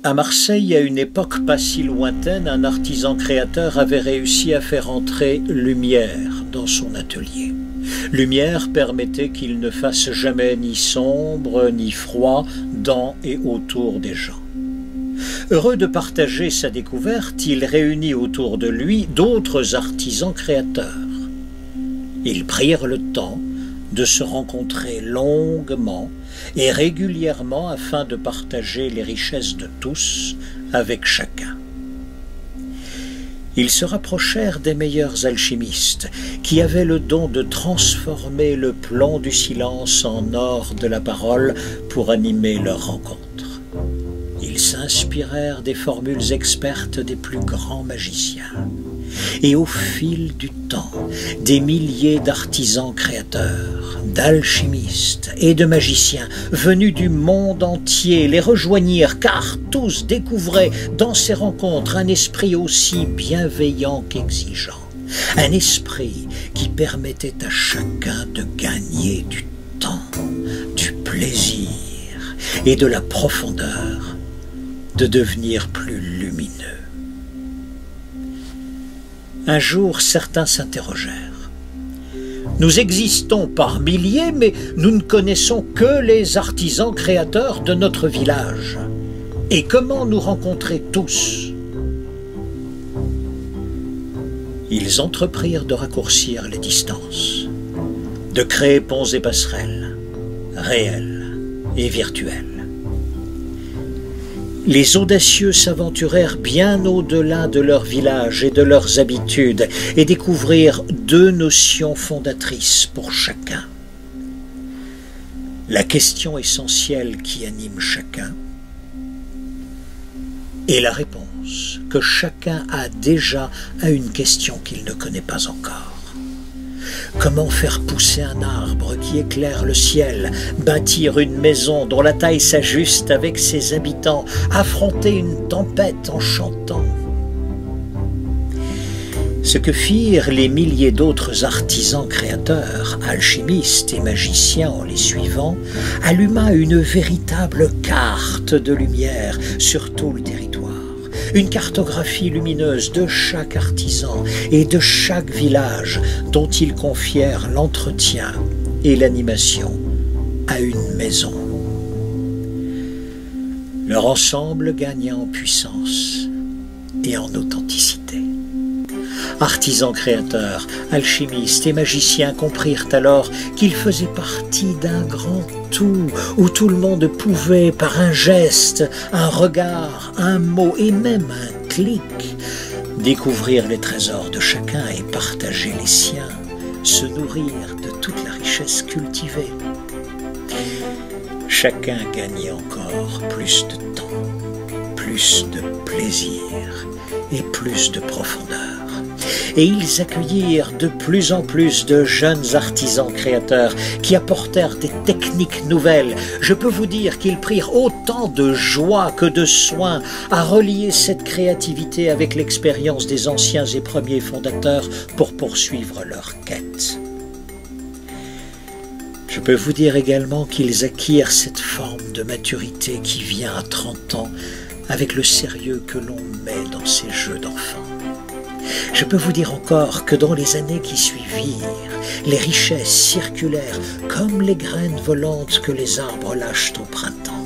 À Marseille, à une époque pas si lointaine, un artisan créateur avait réussi à faire entrer lumière dans son atelier. Lumière permettait qu'il ne fasse jamais ni sombre ni froid dans et autour des gens. Heureux de partager sa découverte, il réunit autour de lui d'autres artisans créateurs. Ils prirent le temps de se rencontrer longuement et régulièrement afin de partager les richesses de tous avec chacun. Ils se rapprochèrent des meilleurs alchimistes qui avaient le don de transformer le plomb du silence en or de la parole pour animer leur rencontre. Ils s'inspirèrent des formules expertes des plus grands magiciens. Et au fil du temps, des milliers d'artisans créateurs, d'alchimistes et de magiciens venus du monde entier les rejoignirent, car tous découvraient dans ces rencontres un esprit aussi bienveillant qu'exigeant, un esprit qui permettait à chacun de gagner du temps, du plaisir et de la profondeur, de devenir plus lumineux. Un jour, certains s'interrogèrent. Nous existons par milliers, mais nous ne connaissons que les artisans créateurs de notre village. Et comment nous rencontrer tous? Ils entreprirent de raccourcir les distances, de créer ponts et passerelles, réels et virtuels. Les audacieux s'aventurèrent bien au-delà de leur village et de leurs habitudes et découvrirent deux notions fondatrices pour chacun. La question essentielle qui anime chacun et la réponse que chacun a déjà à une question qu'il ne connaît pas encore. Comment faire pousser un arbre qui éclaire le ciel, bâtir une maison dont la taille s'ajuste avec ses habitants, affronter une tempête en chantant? Ce que firent les milliers d'autres artisans créateurs, alchimistes et magiciens en les suivant, alluma une véritable carte de lumière sur tout le territoire. Une cartographie lumineuse de chaque artisan et de chaque village dont ils confièrent l'entretien et l'animation à une maison. Leur ensemble gagna en puissance et en authenticité. Artisans créateurs, alchimistes et magiciens comprirent alors qu'ils faisaient partie d'un grand tout, où tout le monde pouvait, par un geste, un regard, un mot et même un clic, découvrir les trésors de chacun et partager les siens, se nourrir de toute la richesse cultivée. Chacun gagnait encore plus de temps, plus de plaisir et plus de profondeur. Et ils accueillirent de plus en plus de jeunes artisans créateurs qui apportèrent des techniques nouvelles. Je peux vous dire qu'ils prirent autant de joie que de soin à relier cette créativité avec l'expérience des anciens et premiers fondateurs pour poursuivre leur quête. Je peux vous dire également qu'ils acquirent cette forme de maturité qui vient à 30 ans avec le sérieux que l'on met dans ces jeux d'enfants. Je peux vous dire encore que dans les années qui suivirent, les richesses circulèrent comme les graines volantes que les arbres lâchent au printemps.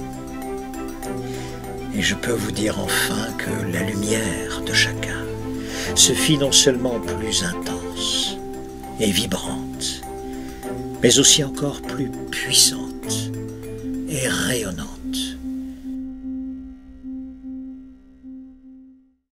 Et je peux vous dire enfin que la lumière de chacun se fit non seulement plus intense et vibrante, mais aussi encore plus puissante et rayonnante.